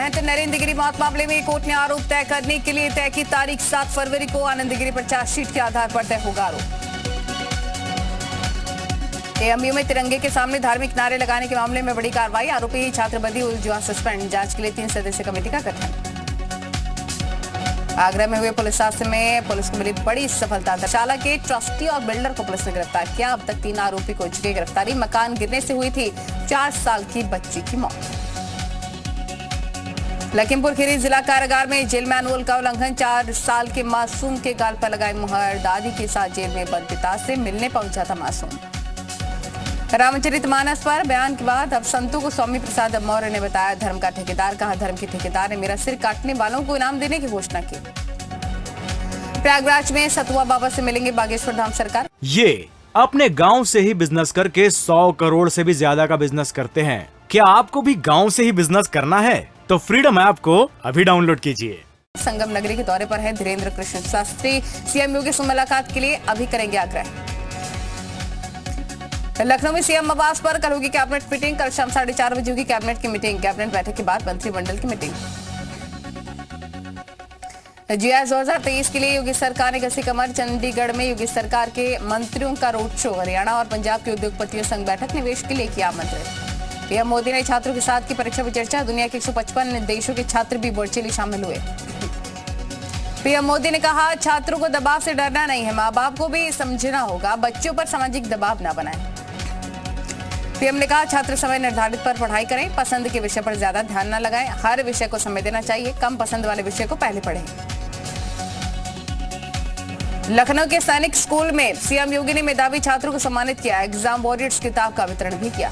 महंत नरेंद्र गिरी मौत मामले में कोर्ट ने आरोप तय करने के लिए तय की तारीख 7 फरवरी को। आनंद गिरी पर चार्जशीट के आधार पर तय होगा आरोप। एएमयू में तिरंगे के सामने धार्मिक नारे लगाने के मामले में बड़ी कार्रवाई। आरोपी छात्र बदी जुआ सस्पेंड। जांच के लिए 3 सदस्यीय कमेटी का गठन। आगरा में हुए पुलिस हादसे में पुलिस को मिली बड़ी सफलता। धर्मशाला के ट्रस्टी और बिल्डर को पुलिस ने गिरफ्तार किया। अब तक 3 आरोपी को चुकी गिरफ्तारी। मकान गिरने से हुई थी 4 साल की बच्ची की मौत। लखीमपुर खीरी जिला कारागार में जेल मैनुअल का उल्लंघन। 4 साल के मासूम के गाल पर लगाई मुहर। दादी के साथ जेल में बंद पिता से मिलने पहुंचा था मासूम। रामचरितमानस पर बयान के बाद अब संतों को स्वामी प्रसाद मौर्य ने बताया धर्म का ठेकेदार। कहा धर्म के ठेकेदार ने मेरा सिर काटने वालों को इनाम देने की घोषणा की। प्रयागराज में सतुआ बाबा से मिलेंगे बागेश्वर धाम सरकार। ये अपने गांव से ही बिजनेस करके 100 करोड़ से भी ज्यादा का बिजनेस करते हैं। क्या आपको भी गांव से ही बिजनेस करना है? तो फ्रीडम ऐप को अभी डाउनलोड कीजिए। संगम नगरी के दौरे पर है धीरेन्द्र कृष्ण शास्त्री। सीएम योगी से मुलाकात के लिए अभी करेंगे आग्रह। लखनऊ में सीएम आवास पर कल होगी कैबिनेट मीटिंग। कल शाम 4:30 बजे होगी कैबिनेट की मीटिंग। कैबिनेट बैठक के बाद मंत्रिमंडल की मीटिंग। जीएस 2023 के लिए योगी सरकार ने कसी कमर। चंडीगढ़ में योगी सरकार के मंत्रियों का रोड शो। हरियाणा और पंजाब के उद्योगपतियों संघ बैठक निवेश के लिए किया आमंत्रित। पीएम मोदी ने छात्रों के साथ की परीक्षा पर चर्चा। दुनिया के 155 देशों के छात्र भी वर्चुअली शामिल हुए। पीएम मोदी ने कहा छात्रों को दबाव से डरना नहीं है, माँ बाप को भी समझना होगा, बच्चों पर सामाजिक दबाव न बनाएं। पीएम ने कहा छात्र समय निर्धारित पर पढ़ाई करें, पसंद के विषय पर ज्यादा ध्यान न लगाएं, हर विषय को समय देना चाहिए, कम पसंद वाले विषय को पहले पढ़ें। लखनऊ के सैनिक स्कूल में सीएम योगी ने मेधावी छात्रों को सम्मानित किया। एग्जाम वॉरियर्स किताब का वितरण भी किया।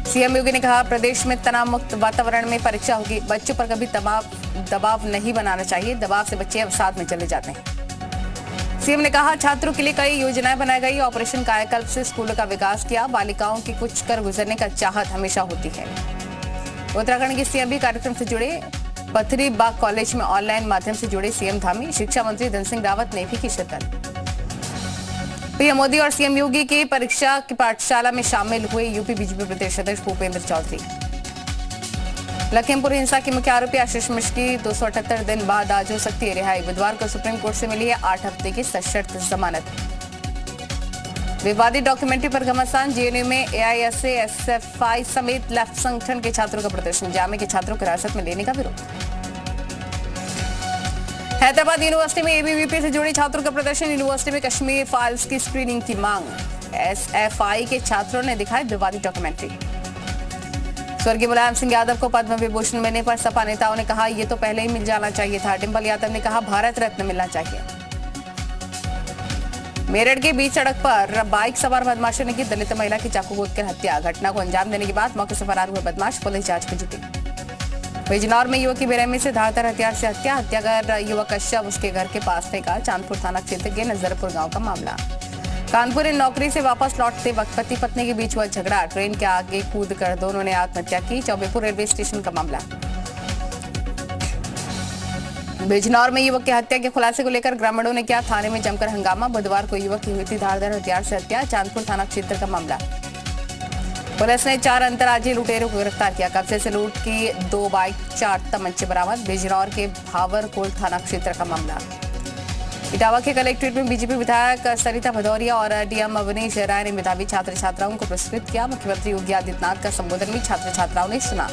सीएम योगी ने कहा प्रदेश में तनाव मुक्त वातावरण में परीक्षा होगी। बच्चों पर कभी दबाव नहीं बनाना चाहिए, दबाव से बच्चे अवसाद में चले जाते हैं। सीएम ने कहा छात्रों के लिए कई योजनाएं बनाई गई। ऑपरेशन कायाकल्प से स्कूलों का विकास किया। बालिकाओं की कुछ कर गुजरने का चाहत हमेशा होती है। उत्तराखंड के सीएम भी कार्यक्रम से जुड़े। पथरी बाग कॉलेज में ऑनलाइन माध्यम से जुड़े सीएम धामी। शिक्षा मंत्री धन सिंह रावत ने भी की शिरकत। पीएम मोदी और सीएम योगी की परीक्षा की पाठशाला में शामिल हुए यूपी बीजेपी प्रदेश अध्यक्ष भूपेंद्र चौधरी। लखीमपुर हिंसा के मुख्य आरोपी आशीष मिश्र की 278 दिन बाद आज हो सकती है रिहाई। बुधवार को सुप्रीम कोर्ट से मिली है 8 हफ्ते की सशर्त जमानत। विवादित डॉक्यूमेंट्री पर घमासान। जेएनयू में एआईएसए एसएफआई समेत लेफ्ट संगठन के छात्रों का प्रदर्शन। जामे के छात्रों को हिरासत में लेने का विरोध। हैदराबाद यूनिवर्सिटी में एबीवीपी से जुड़े छात्रों का प्रदर्शन। यूनिवर्सिटी में कश्मीर फाइल्स की स्क्रीनिंग की मांग। एसएफआई के छात्रों ने दिखाई विवादित डॉक्यूमेंट्री। स्वर्गीय मुलायम सिंह यादव को पद्म विभूषण मिलने पर सपा नेताओं ने कहा ये तो पहले ही मिल जाना चाहिए था। डिंपल यादव ने कहा भारत रत्न मिलना चाहिए। मेरठ के बीच सड़क पर बाइक सवार बदमाशों ने की दलित महिला की चाकू गोदकर हत्या। घटना को अंजाम देने के बाद मौके से फरार हुए बदमाश। पुलिस जांच में जुटी। बिजनौर में युवक की बेरहमी से धारदार हथियार से हत्या। हत्याकर युवक का शव उसके घर के पास फेंका। चांदपुर थाना क्षेत्र के नजरपुर गांव का मामला। कानपुर में नौकरी से वापस लौटते वक्त पति पत्नी के बीच हुआ झगड़ा। ट्रेन के आगे कूद कर दोनों ने आत्महत्या की। चौबेपुर रेलवे स्टेशन का मामला। बिजनौर में युवक की हत्या के खुलासे को लेकर ग्रामीणों ने किया थाने में जमकर हंगामा। बुधवार को युवक की हुई थी धारदार हथियार से हत्या। चांदपुर थाना क्षेत्र का मामला। पुलिस ने 4 अंतर्राज्यीय लुटेरों को गिरफ्तार किया। कब्जे से लूट की 2 बाइक 4 तमंचे बरामद। बिजनौर के भावरकोट थाना क्षेत्र का मामला। इटावा के कलेक्ट्रेट में बीजेपी विधायक सरिता भदौरिया और डीएम अवनीश राय ने मेधावी छात्र छात्राओं को पुरस्कृत किया। मुख्यमंत्री योगी आदित्यनाथ का संबोधन भी छात्र छात्राओं ने सुना।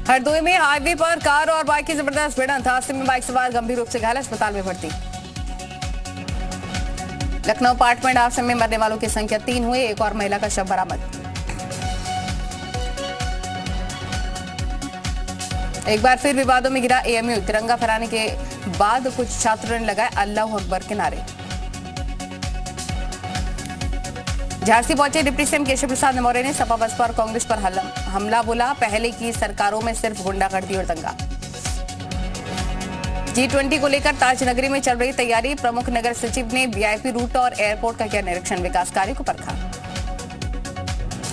हरदोई में हाईवे पर कार और बाइक की जबरदस्त भिड़ंत। हादसे में बाइक सवार गंभीर रूप से घायल, अस्पताल में भर्ती। लखनऊ अपार्टमेंट हादसे में मरने वालों की संख्या 3 हुई। एक और महिला का शव बरामद। एक बार फिर विवादों में गिरा एएमयू। तिरंगा फहराने के बाद कुछ छात्रों ने लगाए अल्लाह अकबर के नारे। झांसी पहुंचे डिप्टी सीएम केशव प्रसाद मौर्य ने सपा बसपा और कांग्रेस पर हमला बोला। पहले की सरकारों में सिर्फ गुंडागर्दी और दंगा। G20 को लेकर ताजनगरी में चल रही तैयारी। प्रमुख नगर सचिव ने वीआईपी रूट और एयरपोर्ट का किया निरीक्षण। विकास कार्य को परखा।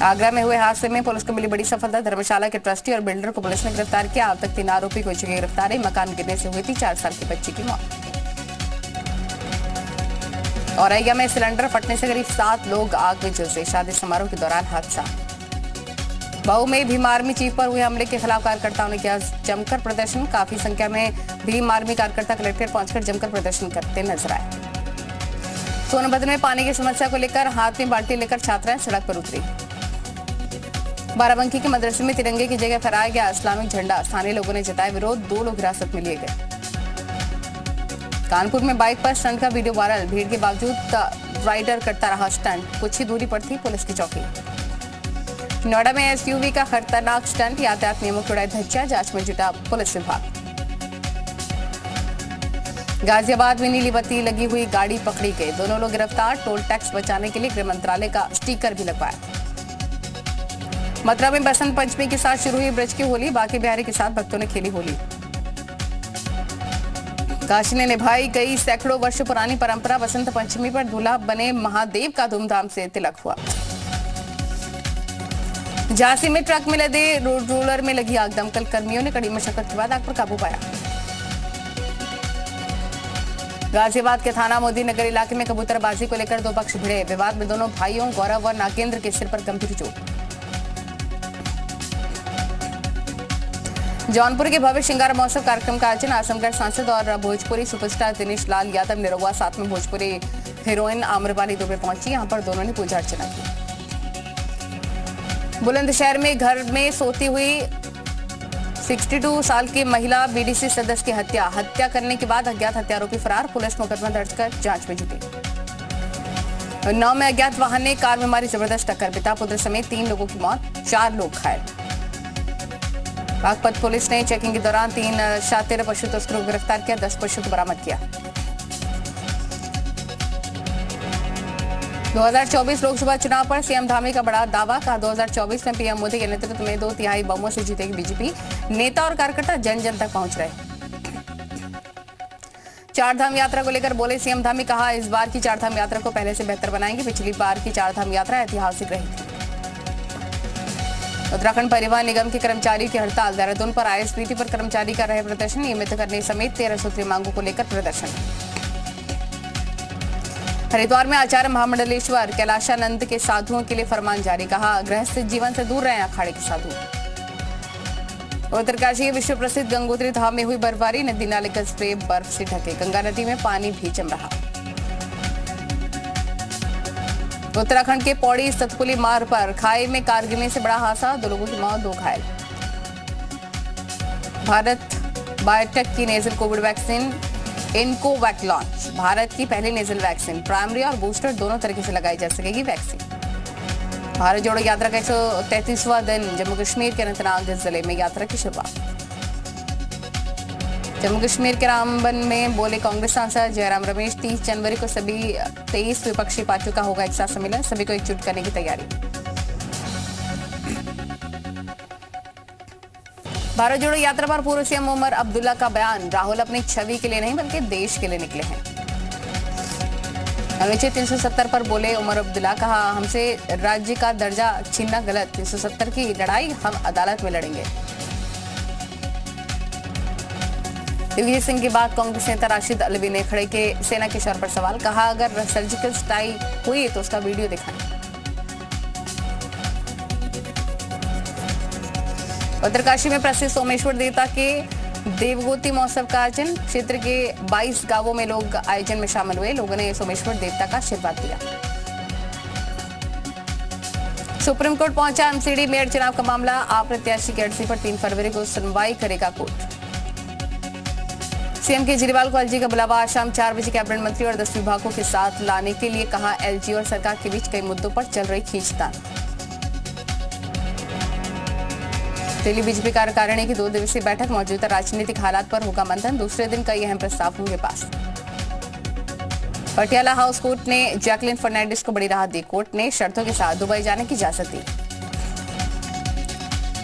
आगरा में हुए हादसे में पुलिस को मिली बड़ी सफलता। धर्मशाला के ट्रस्टी और बिल्डर को पुलिस ने गिरफ्तार किया। अब तक 3 आरोपी को चुकी गिरफ्तारी। मकान गिरने से हुई थी 4 साल की बच्ची की मौत। औरैया में सिलेंडर फटने से करीब 7 लोग आग में झुलसे, शादी समारोह के दौरान हादसा। मऊ में भीम आर्मी चीफ पर हुए हमले के खिलाफ कार्यकर्ताओं ने किया जमकर प्रदर्शन, काफी संख्या में भीम आर्मी कार्यकर्ता कलेक्ट्रेट पहुंचकर जमकर प्रदर्शन करते नजर आए। सोनभद्र में पानी की समस्या को लेकर हाथ में बाल्टी लेकर छात्राएं सड़क पर उतरी। बाराबंकी के मदरसे में तिरंगे की जगह फहराया गया इस्लामिक झंडा, स्थानीय लोगों ने जताया विरोध, 2 लोग हिरासत में लिए गए। कानपुर में बाइक पर स्टंट का वीडियो वायरल, भीड़ के बावजूद राइडर करता रहा स्टंट, कुछ ही दूरी पर थी पुलिस की चौकी। नोएडा में एसयूवी का खतरनाक स्टंट, यातायात नियमों की उड़ाई धज्जियां, जांच में जुटा पुलिस विभाग। गाजियाबाद में नीली बत्ती लगी हुई गाड़ी पकड़ी गई, दोनों लोग गिरफ्तार, टोल टैक्स बचाने के लिए गृह मंत्रालय का स्टिकर भी लगवाया। मथुरा में बसंत पंचमी के साथ शुरू हुई ब्रज की होली, बांके बिहारी के साथ भक्तों ने खेली होली। काशी ने निभाई गई सैकड़ों वर्ष पुरानी परंपरा, बसंत पंचमी पर दूल्हा बने महादेव का धूमधाम से तिलक हुआ। झांसी में ट्रक में लदे रोलर में लगी आग, दमकल कर्मियों ने कड़ी मशक्कत के बाद आग पर काबू पाया। गाजियाबाद के थाना मोदी नगर इलाके में कबूतरबाजी को लेकर 2 पक्ष भिड़े, विवाद में दोनों भाइयों गौरव और नागेंद्र के सिर पर गंभीर चोट। जौनपुर के भव्य श्रृंगार महोत्सव कार्यक्रम का आयोजन, आजमगढ़ सांसद और भोजपुरी सुपरस्टार दिनेश लाल यादव निरहुआ, साथ में भोजपुरी हीरोइन आम्रपाली दुबे पहुंची, यहां पर दोनों ने पूजा अर्चना की। बुलंदशहर में घर में सोती हुई 62 साल की महिला बीडीसी सदस्य की हत्या करने के बाद अज्ञात हत्या आरोपी फरार, पुलिस मुकदमा दर्ज कर जांच में जुटी। उन्नाव में अज्ञात वाहन ने कार में मारी जबरदस्त टक्कर, पिता पुत्र समेत 3 लोगों की मौत, 4 लोग घायल। बागपत पुलिस ने चेकिंग के दौरान 3 शातिर पशु तस्करों को गिरफ्तार किया, 10 पशु को बरामद किया। 2024 लोकसभा चुनाव पर सीएम धामी का बड़ा दावा, कहा 2024 में पीएम मोदी के नेतृत्व में 2/3 बहुमत से जीतेगी बीजेपी, नेता और कार्यकर्ता जन जन तक पहुंच रहे। 4 धाम यात्रा को लेकर बोले सीएम धामी, कहा इस बार की 4 धाम यात्रा को पहले से बेहतर बनाएंगे, पिछली बार की 4 धाम यात्रा ऐतिहासिक रही थी। उत्तराखंड परिवहन निगम के कर्मचारी की हड़ताल, देहरादून पर आईएसबीटी पर कर्मचारी का रहे प्रदर्शन, नियमित करने समेत 13 सूत्रीय मांगों को लेकर प्रदर्शन। हरिद्वार में आचार्य महामंडलेश्वर कैलाशानंद के साधुओं के लिए फरमान जारी, कहा गृहस्थ जीवन से दूर रहे अखाड़े के साधु। उत्तरकाशी के विश्व प्रसिद्ध गंगोत्री धाम में हुई बर्फबारी, नदी नाले कस्बे बर्फ से ढके, गंगा नदी में पानी भी जम रहा। उत्तराखंड के पौड़ी सतपुली मार्ग पर खाई में कार गिरने से बड़ा हादसा, 2 लोगों की मौत, 2 घायल। भारत बायोटेक की nasal Covid vaccine Incovacc launch, Bharat की पहली नेजल वैक्सीन, प्राइमरी और बूस्टर दोनों तरीके से लगाई जा सकेगी वैक्सीन। भारत जोड़ो यात्रा का 133वां दिन, जम्मू कश्मीर के अनंतनाग जिले में यात्रा की शुरुआत। जम्मू कश्मीर के रामबन में बोले कांग्रेस सांसद जयराम रमेश, 30 जनवरी को सभी 23 विपक्षी पार्टियों का होगा एक साथ सम्मेलन, सभी को एकजुट करने की तैयारी। भारत जोड़ो यात्रा पर पूर्व सीएम उमर अब्दुल्ला का बयान, राहुल अपनी छवि के लिए नहीं बल्कि देश के लिए निकले हैं। अनुच्छेद 370 पर बोले उमर अब्दुल्ला, कहा हमसे राज्य का दर्जा छीनना गलत, 370 की लड़ाई हम अदालत में लड़ेंगे। दिग्विजय सिंह के बाद कांग्रेस नेता राशिद अलवी ने खड़े के सेना के शौर्य पर सवाल, कहा अगर सर्जिकल स्ट्राइक हुई तो उसका वीडियो दिखाएं। उत्तरकाशी में प्रसिद्ध सोमेश्वर देवता के देवगोती महोत्सव का आयोजन, क्षेत्र के 22 गांवों में लोग आयोजन में शामिल हुए, लोगों ने सोमेश्वर देवता का आशीर्वाद दिया। सुप्रीम कोर्ट पहुंचा एमसीडी मेयर चुनाव का मामला, अप्रत्याशी की अर्जी पर 3 फरवरी को सुनवाई करेगा कोर्ट। सीएम केजरीवाल को एलजी का बुलावा, शाम 4 बजे कैबिनेट मंत्री और 10 विभागों के साथ लाने के लिए कहा, एलजी और सरकार के बीच कई मुद्दों पर चल रही खींचतान। दिल्ली बीजेपी कार्यकारिणी की 2 दिवसीय बैठक, मौजूदा राजनीतिक हालात पर होगा मंथन, दूसरे दिन कई अहम प्रस्ताव होंगे पास। पटियाला हाउस कोर्ट ने जैकलिन फर्नांडिस को बड़ी राहत दी, कोर्ट ने शर्तों के साथ दुबई जाने की इजाजत दी।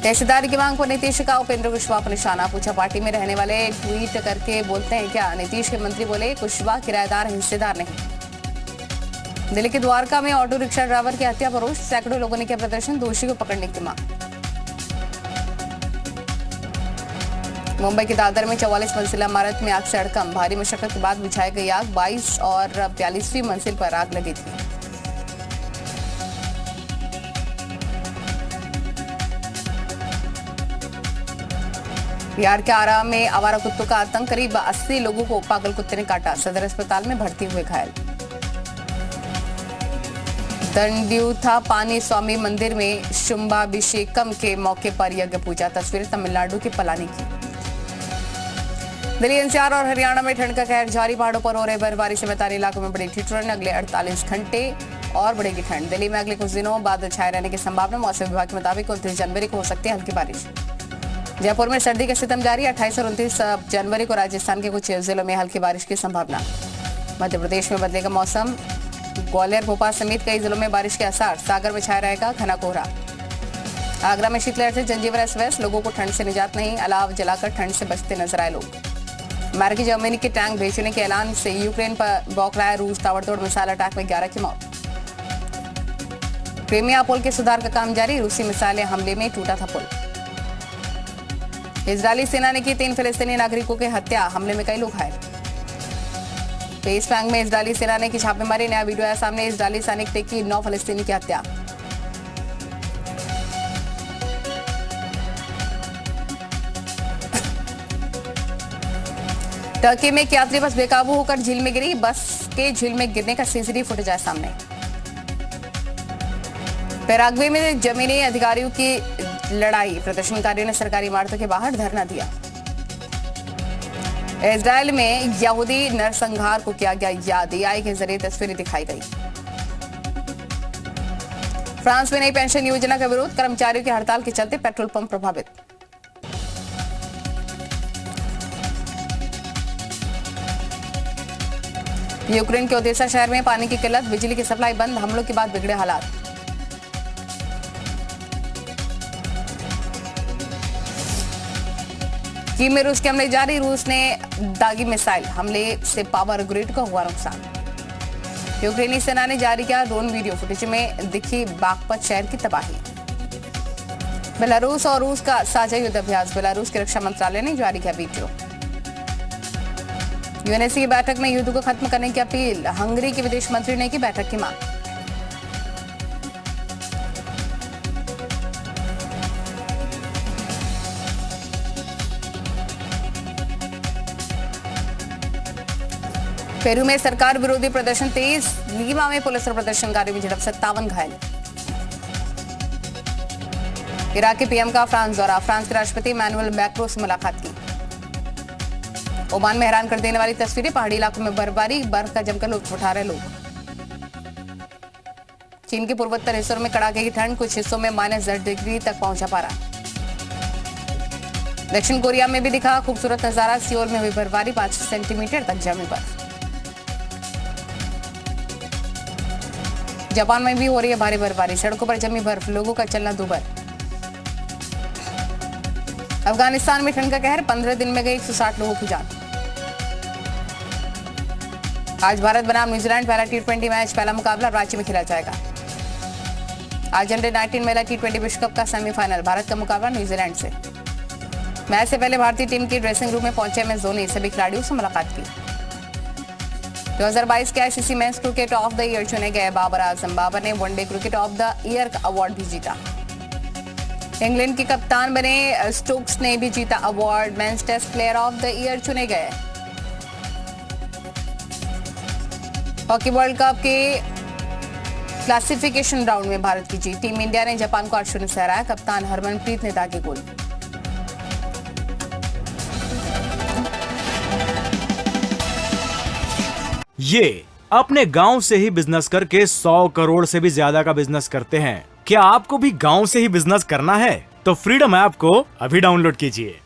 हिस्सेदारी की मांग पर नीतीश का उपेंद्र कुशवाहा पर निशाना, पूछा पार्टी में रहने वाले ट्वीट करके बोलते हैं क्या, नीतीश के मंत्री बोले कुशवाहा किराएदार हिस्सेदार नहीं। दिल्ली के द्वारका में ऑटो रिक्शा ड्राइवर की हत्या पर रोष, सैकड़ों लोगों ने किया प्रदर्शन, दोषी को पकड़ने की मांग। मुंबई के दादर में 44 मंजिला इमारत में आग से हड़कंप। भारी मशक्कत के बाद बुझाई गई आग। 22 और 42वीं मंजिल पर आग लगी थी। बिहार के आरा में आवारा कुत्तों का आतंक। करीब 80 लोगों को पागल कुत्ते ने काटा। सदर अस्पताल में भर्ती हुए घायल। दंड्यूथा पानी स्वामी मंदिर में शुंभाभिषेकम के मौके पर यज्ञ पूजा। तस्वीर तमिलनाडु के पलानी की। दिल्ली, एनसीआर और हरियाणा में ठंड का कहर जारी। पहाड़ों पर हो रहे बर्फबारी से मैदानी इलाकों में बड़ी ठिठुरन। अगले 48 घंटे और बढ़ेगी ठंड। दिल्ली में अगले कुछ दिनों बादल छाए रहने की संभावना। मौसम विभाग के मुताबिक 29 जनवरी को हो सकती है हल्की बारिश। जयपुर में सर्दी का सितम जारी। 28 और 29 जनवरी को राजस्थान के कुछ जिलों में हल्की बारिश की संभावना। मध्य प्रदेश में बदलेगा मौसम। ग्वालियर, भोपाल समेत कई जिलों में बारिश के आसार। सागर में छाया रहेगा घना कोहरा। आगरा में शीतलहर से जनजीवन अस्त-व्यस्त। लोगों को ठंड से निजात नहीं। अलाव जलाकर ठंड से बचते नजर आए लोग। अमेरिकी जर्मनी के टैंक भेजने के ऐलान से यूक्रेन पर बौखलाया रूस। ताबड़तोड़ मिसाइल अटैक में 11 की मौत। क्रीमिया पुल के सुधार का काम जारी। रूसी मिसाइलें हमले में टूटा था पुल। इजरायली सेना ने की 3 फिलिस्तीनी नागरिकों की हत्या। हमले में कई लोग घायल। वेस्ट बैंक में इजरायली सेना ने की छापेमारी। नया वीडियो आया सामने। इजरायली सैनिक ने की 9 फिलिस्तीनी की हत्या। टर्की में एक यात्री बस बेकाबू होकर झील में गिरी। बस के झील में गिरने का सीसीटीवी फुटेज आया सामने। पैराग्वे में जमीनी अधिकारियों की लड़ाई। प्रदर्शनकारियों ने सरकारी इमारतों के बाहर धरना दिया। इजरायल में यहूदी नरसंहार को किया गया याद। एआई के जरिए तस्वीरें दिखाई गई। फ्रांस में नई पेंशन योजना का विरोध। कर्मचारियों की हड़ताल के चलते पेट्रोल पंप प्रभावित। यूक्रेन के ओदेसा शहर में पानी की किल्लत। बिजली की सप्लाई बंद। हमलों के बाद बिगड़े हालात। कीव में रूस के हमले जारी। रूस ने दागी मिसाइल हमले से पावर ग्रिड को हुआ नुकसान। यूक्रेनी सेना ने जारी किया ड्रोन वीडियो। फुटेज में दिखी बागपत शहर की तबाही। बेलारूस और रूस का साझा युद्ध अभ्यास। बेलारूस के रक्षा मंत्रालय ने जारी किया वीडियो। यूएनएससी की बैठक में युद्ध को खत्म करने की अपील। हंगरी के विदेश मंत्री ने की बैठक की मांग। पेरू में सरकार विरोधी प्रदर्शन तेज। लीमा में पुलिस और प्रदर्शनकारियों में झड़प। 57 घायल। इराक के पीएम का फ्रांस दौरा। फ्रांस के राष्ट्रपति इमैनुअल मैक्रों से मुलाकात की। ओमान में हैरान कर देने वाली तस्वीरें। पहाड़ी इलाकों में बर्फबारी। बर्फ का जमकर लुत्फ उठा रहे लोग। चीन के पूर्वोत्तर हिस्सों में कड़ाके की ठंड। कुछ हिस्सों में -10 डिग्री तक पहुंचा पारा। दक्षिण कोरिया में भी दिखा खूबसूरत नजारा। सियोल में हुई बर्फबारी। 5 सेंटीमीटर तक जमी बर्फ। जापान में भी हो रही है भारी बर्फबारी। सड़कों पर जमी बर्फ। लोगों का चलना दूभर। अफगानिस्तान में ठंड का कहर। 15 दिन में गई 160 लोगों की जान। आज भारत बनाम न्यूजीलैंड पहला T20 मैच। पहला मुकाबला रांची में खेला जाएगा। आज अंडर-19 महिला T20 विश्व कप का सेमीफाइनल। भारत का मुकाबला न्यूजीलैंड से। मैच से पहले भारतीय टीम की ड्रेसिंग रूम में पहुंचे एमएस धोनी। सभी खिलाड़ियों से मुलाकात की। 2022 के ICC men's cricket of the year चुने गए बाबर आजम। बाबर ने one day cricket of the year का अवार्ड भी जीता। इंग्लैंड के कप्तान बने स्टोक्स ने भी जीता award. Men's test player of the year चुने गए। हॉकी वर्ल्ड कप के क्लासिफिकेशन राउंड में भारत की जीत। टीम इंडिया ने जापान को 8-0 से हराया। कप्तान हरमनप्रीत ने दागे गोल। ये अपने गांव से ही बिजनेस करके 100 करोड़ से भी ज्यादा का बिजनेस करते हैं। क्या आपको भी गांव से ही बिजनेस करना है? तो फ्रीडम ऐप को अभी डाउनलोड कीजिए।